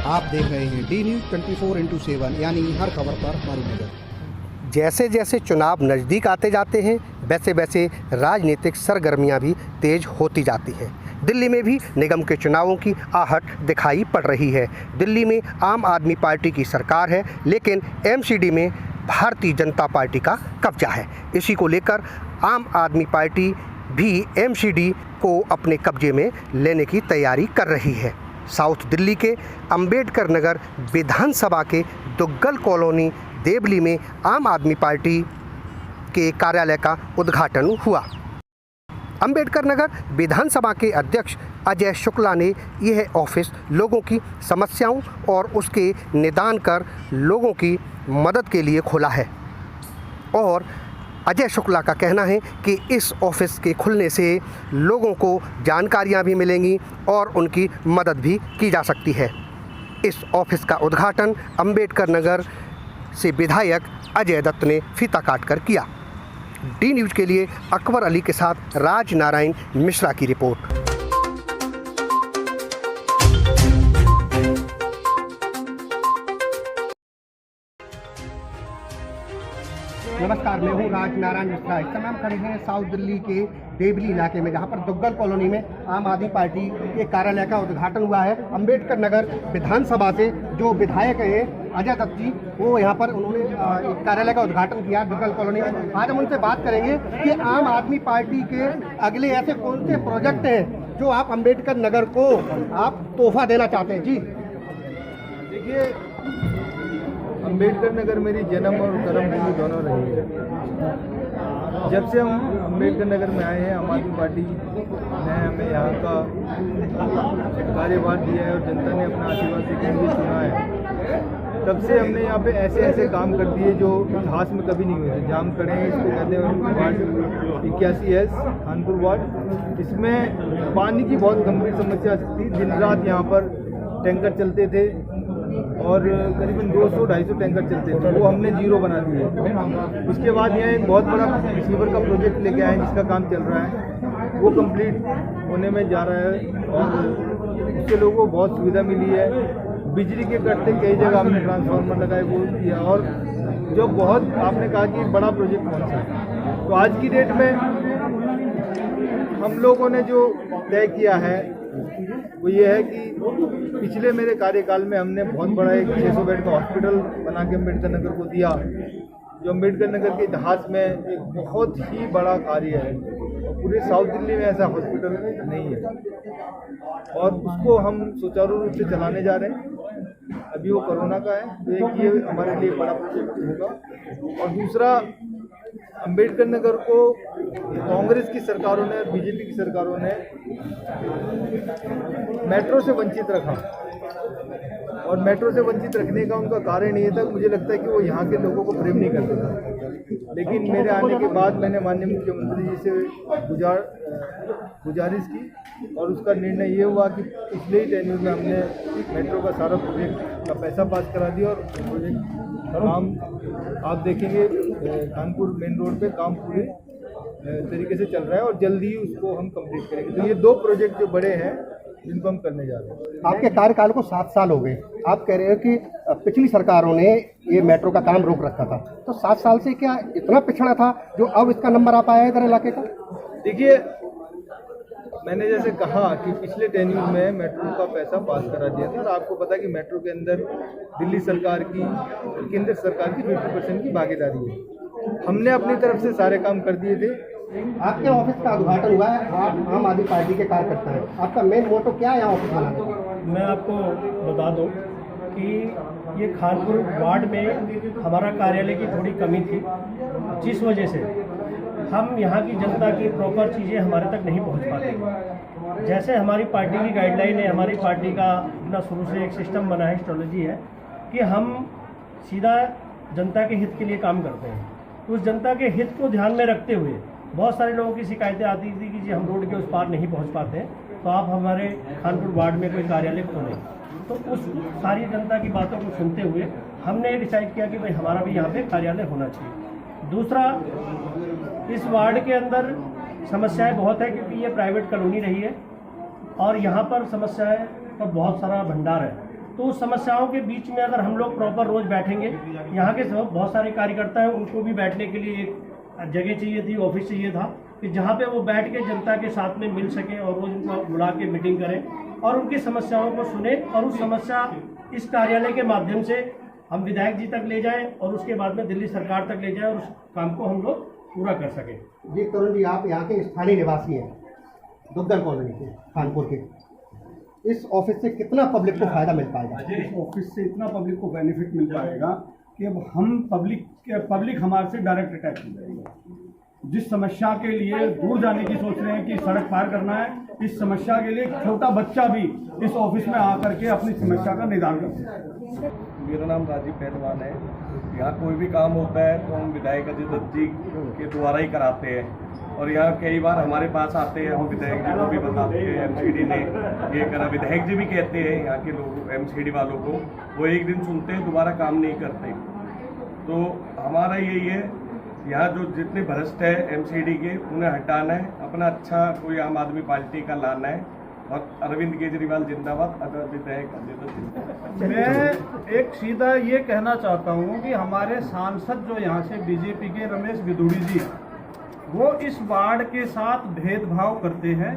आप देख रहे हैं डी न्यूज़ 24x7 यानी हर खबर पर हमारी नज़र। जैसे जैसे चुनाव नज़दीक आते जाते हैं वैसे वैसे राजनीतिक सरगर्मियां भी तेज होती जाती हैं। दिल्ली में भी निगम के चुनावों की आहट दिखाई पड़ रही है। दिल्ली में आम आदमी पार्टी की सरकार है, लेकिन एमसीडी में भारतीय जनता पार्टी का कब्जा है। इसी को लेकर आम आदमी पार्टी भी एमसीडी को अपने कब्जे में लेने की तैयारी कर रही है। साउथ दिल्ली के अंबेडकर नगर विधानसभा के दुग्गल कॉलोनी देवली में आम आदमी पार्टी के कार्यालय का उद्घाटन हुआ। अंबेडकर नगर विधानसभा के अध्यक्ष अजय शुक्ला ने यह ऑफिस लोगों की समस्याओं और उसके निदान कर लोगों की मदद के लिए खोला है और अजय शुक्ला का कहना है कि इस ऑफिस के खुलने से लोगों को जानकारियां भी मिलेंगी और उनकी मदद भी की जा सकती है। इस ऑफिस का उद्घाटन अंबेडकर नगर से विधायक अजय दत्त ने फीता काटकर किया। डी न्यूज़ के लिए अकबर अली के साथ राज नारायण मिश्रा की रिपोर्ट। नमस्कार, मैं हूँ राज नारायण मिश्रा। इस समय हम खड़े हैं साउथ दिल्ली के देवली इलाके में, जहाँ पर दुग्गल कॉलोनी में आम आदमी पार्टी के कार्यालय का उद्घाटन हुआ है। अंबेडकर नगर विधानसभा से जो विधायक हैं अजय दत्त जी, वो यहाँ पर उन्होंने एक कार्यालय का उद्घाटन किया दुग्गल कॉलोनी में। आज हम उनसे बात करेंगे कि आम आदमी पार्टी के अगले ऐसे कौन से प्रोजेक्ट हैं जो आप अंबेडकर नगर को आप तोहफा देना चाहते हैं। जी देखिए, अंबेडकर नगर मेरी जन्म और कर्मभूमि दोनों रही है। जब से हम अंबेडकर नगर में आए हैं, आम आदमी पार्टी ने हमें यहाँ का कार्यभार दिया है और जनता ने अपना आशीर्वाद देकर मुझे चुना है। तब से हमने यहाँ पे ऐसे ऐसे काम कर दिए जो इतिहास में कभी नहीं हुए थे। जाम खड़े हैं, इसको कहते हैं वार्ड 81S खानपुर वार्ड। इसमें पानी की बहुत गंभीर समस्या थी। दिन रात यहाँ पर टैंकर चलते थे और करीबन 200-250 टैंकर चलते थे, वो हमने जीरो बना दिए। उसके बाद यहाँ एक बहुत बड़ा सीवर का प्रोजेक्ट लेके आए जिसका काम चल रहा है, वो कंप्लीट होने में जा रहा है और इससे लोगों को बहुत सुविधा मिली है। बिजली के कटते कई जगह हमने ट्रांसफार्मर लगाए, वो किया। और जो बहुत आपने कहा कि बड़ा प्रोजेक्ट कौन सा है, तो आज की डेट में हम लोगों ने जो तय किया है वो ये है कि पिछले मेरे कार्यकाल में हमने बहुत बड़ा एक 600 बेड का हॉस्पिटल बना के अम्बेडकर नगर को दिया, जो अम्बेडकर नगर के इतिहास में एक बहुत ही बड़ा कार्य है। और पूरे साउथ दिल्ली में ऐसा हॉस्पिटल नहीं है और उसको हम सुचारू रूप से चलाने जा रहे हैं। अभी वो कोरोना का है, तो एक ये हमारे लिए बड़ा प्रोजेक्ट होगा। और दूसरा, अंबेडकर नगर को कांग्रेस की सरकारों ने, बीजेपी की सरकारों ने मेट्रो से वंचित रखा और मेट्रो से वंचित रखने का उनका कारण ये था, मुझे लगता है कि वो यहाँ के लोगों को प्रेम नहीं करते थे। लेकिन मेरे आने के बाद मैंने माननीय मुख्यमंत्री जी से गुजारिश की और उसका निर्णय ये हुआ कि पिछले ही टेन्यूर में हमने मेट्रो का सारा प्रोजेक्ट का पैसा पास करा दिया और प्रोजेक्ट काम आप देखेंगे कानपुर मेन रोड पे काम पूरे तरीके से चल रहा है और जल्दी ही उसको हम कंप्लीट करेंगे। तो ये दो प्रोजेक्ट जो बड़े हैं जिनको हम करने जा रहे हैं। आपके कार्यकाल को 7 साल हो गए। आप कह रहे हो कि पिछली सरकारों ने ये मेट्रो का काम रोक रखा था, तो 7 साल से क्या इतना पिछड़ा था जो अब इसका नंबर आ पाया है इधर इलाके का? देखिए, मैंने जैसे कहा कि पिछले टेन्यूर में मेट्रो का पैसा पास करा दिया था और आपको पता है कि मेट्रो के अंदर दिल्ली सरकार की, केंद्र सरकार की 50% की भागीदारी है। हमने अपनी तरफ से सारे काम कर दिए थे। आपके ऑफिस का उद्घाटन हुआ है, आप आम आदमी पार्टी के कार्यकर्ता हैं, आपका मेन मोटो क्या है यहाँ ऑफिस बनाने? मैं आपको बता दूं कि ये खानपुर वार्ड में हमारा कार्यालय की थोड़ी कमी थी, जिस वजह से हम यहाँ की जनता की प्रॉपर चीज़ें हमारे तक नहीं पहुँच पाती। जैसे हमारी पार्टी की गाइडलाइन है, हमारी पार्टी का अपना शुरू से एक सिस्टम बना है, स्ट्रेटजी है कि हम सीधा जनता के हित के लिए काम करते हैं। उस जनता के हित को ध्यान में रखते हुए बहुत सारे लोगों की शिकायतें आती थी कि जी हम रोड के उस पार नहीं पहुँच पाते हैं, तो आप हमारे खानपुर वार्ड में कोई कार्यालय खोलें। तो उस सारी जनता की बातों को सुनते हुए हमने डिसाइड किया कि भाई हमारा भी यहाँ पे कार्यालय होना चाहिए। दूसरा, इस वार्ड के अंदर समस्याएं बहुत है क्योंकि ये प्राइवेट कॉलोनी रही है और यहाँ पर समस्याएं का बहुत सारा भंडार है। तो उस समस्याओं के बीच में अगर हम लोग प्रॉपर रोज बैठेंगे, यहाँ के बहुत सारे कार्यकर्ता हैं, उनको भी बैठने के लिए एक जगह चाहिए थी, ऑफिस चाहिए था कि जहाँ पे वो बैठ के जनता के साथ में मिल सकें और रोज उनको बुला के मीटिंग करें और उनकी समस्याओं को सुने और उस समस्या इस कार्यालय के माध्यम से हम विधायक जी तक ले जाएं और उसके बाद में दिल्ली सरकार तक ले जाएं और उस काम को हम लोग पूरा कर सकें। जी तरुण जी, आप यहाँ के स्थानीय निवासी हैं, दुग्गल कॉलोनी के, कानपुर के। इस ऑफिस से कितना पब्लिक को फायदा मिल पाएगा? इस ऑफिस से इतना पब्लिक को बेनिफिट मिल पाएगा कि अब हम पब्लिक हमारे से डायरेक्ट अटैच हो जाएगी। जिस समस्या के लिए दूर जाने की सोच रहे हैं कि सड़क पार करना है, इस समस्या के लिए छोटा बच्चा भी इस ऑफिस में आकर के अपनी समस्या का निदान कर सकता है। मेरा नाम राजीव पहलवान है। यहाँ कोई भी काम होता है तो हम विधायक अजय दत्त जी के द्वारा ही कराते हैं और यहाँ कई बार हमारे पास आते हैं, हम विधायक जी को भी बताते हैं एमसीडी ने ये करा। विधायक जी भी कहते हैं यहाँ के लोगों, एमसीडी वालों को, वो एक दिन सुनते हैं, दोबारा काम नहीं करते। तो हमारा यही है, यहाँ जो जितने भ्रष्ट है एमसीडी के, उन्हें हटाना है, अपना अच्छा कोई आम आदमी पार्टी का लाना है और अरविंद केजरीवाल जिंदाबाद, विधायक अजय दत्त जिंदाबाद। मैं एक सीधा ये कहना चाहता हूँ कि हमारे सांसद जो यहाँ से बीजेपी के रमेश बिधूड़ी जी, वो इस वार्ड के साथ भेदभाव करते हैं,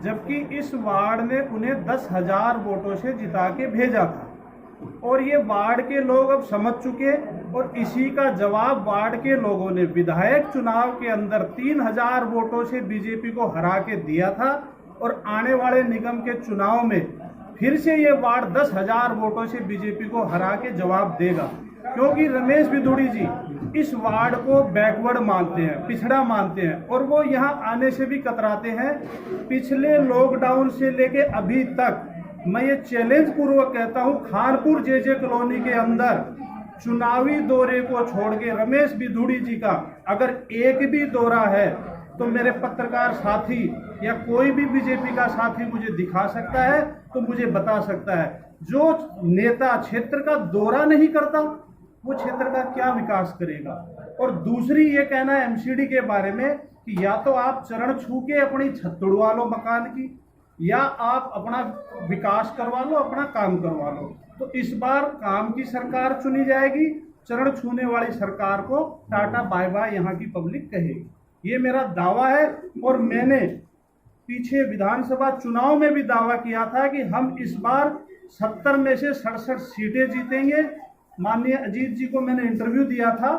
जबकि इस वार्ड ने उन्हें 10,000 वोटों से जिता के भेजा था और ये वार्ड के लोग अब समझ चुके और इसी का जवाब वार्ड के लोगों ने विधायक चुनाव के अंदर 3,000 वोटों से बीजेपी को हरा के दिया था और आने वाले निगम के चुनाव में फिर से ये वार्ड 10,000 वोटों से बीजेपी को हरा के जवाब देगा, क्योंकि रमेश बिधूड़ी जी इस वार्ड को बैकवर्ड मानते हैं, पिछड़ा मानते हैं और वो यहाँ आने से भी कतराते हैं। पिछले लॉकडाउन से लेके अभी तक मैं ये चैलेंज पूर्वक कहता हूँ, खानपुर जे कॉलोनी के अंदर चुनावी दौरे को छोड़ के रमेश बिधूड़ी जी का अगर एक भी दौरा है तो मेरे पत्रकार साथी या कोई भी बीजेपी का साथी मुझे दिखा सकता है, तो मुझे बता सकता है। जो नेता क्षेत्र का दौरा नहीं करता वो क्षेत्र का क्या विकास करेगा। और दूसरी ये कहना है एमसीडी के बारे में कि या तो आप चरण छू के अपनी छत तोड़वा लो मकान की, या आप अपना विकास करवा लो, अपना काम करवा लो। तो इस बार काम की सरकार चुनी जाएगी, चरण छूने वाली सरकार को टाटा बाय बाय यहाँ की पब्लिक कहेगी। ये मेरा दावा है और मैंने पीछे विधानसभा चुनाव में भी दावा किया था कि हम इस बार 70 में से 67 सीटें जीतेंगे। माननीय अजीत जी को मैंने इंटरव्यू दिया था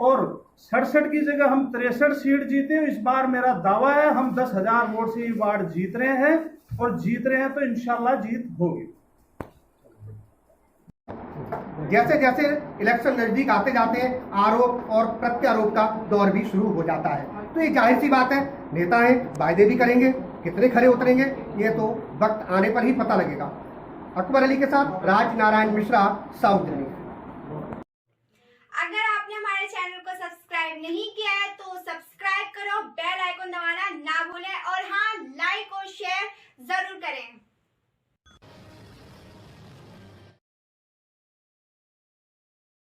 और 67 की जगह हम 63 सीट जीते। इस बार मेरा दावा है हम 10,000 वोट से ये वार्ड जीत रहे हैं और जीत रहे हैं तो इंशाल्लाह जीत होगी। जैसे जैसे इलेक्शन नजदीक आते जाते हैं, आरोप और प्रत्यारोप का दौर भी शुरू हो जाता है। तो ये जाहिर सी बात है, नेता हैं, वायदे भी करेंगे, कितने खरे उतरेंगे ये तो वक्त आने पर ही पता लगेगा। अकबर अली के साथ राज नारायण मिश्रा, साउथ दिल्ली। अगर आपने हमारे चैनल को सब्सक्राइब नहीं किया है तो सब्सक्राइब करो, बेल आइकन दबाना ना भूलें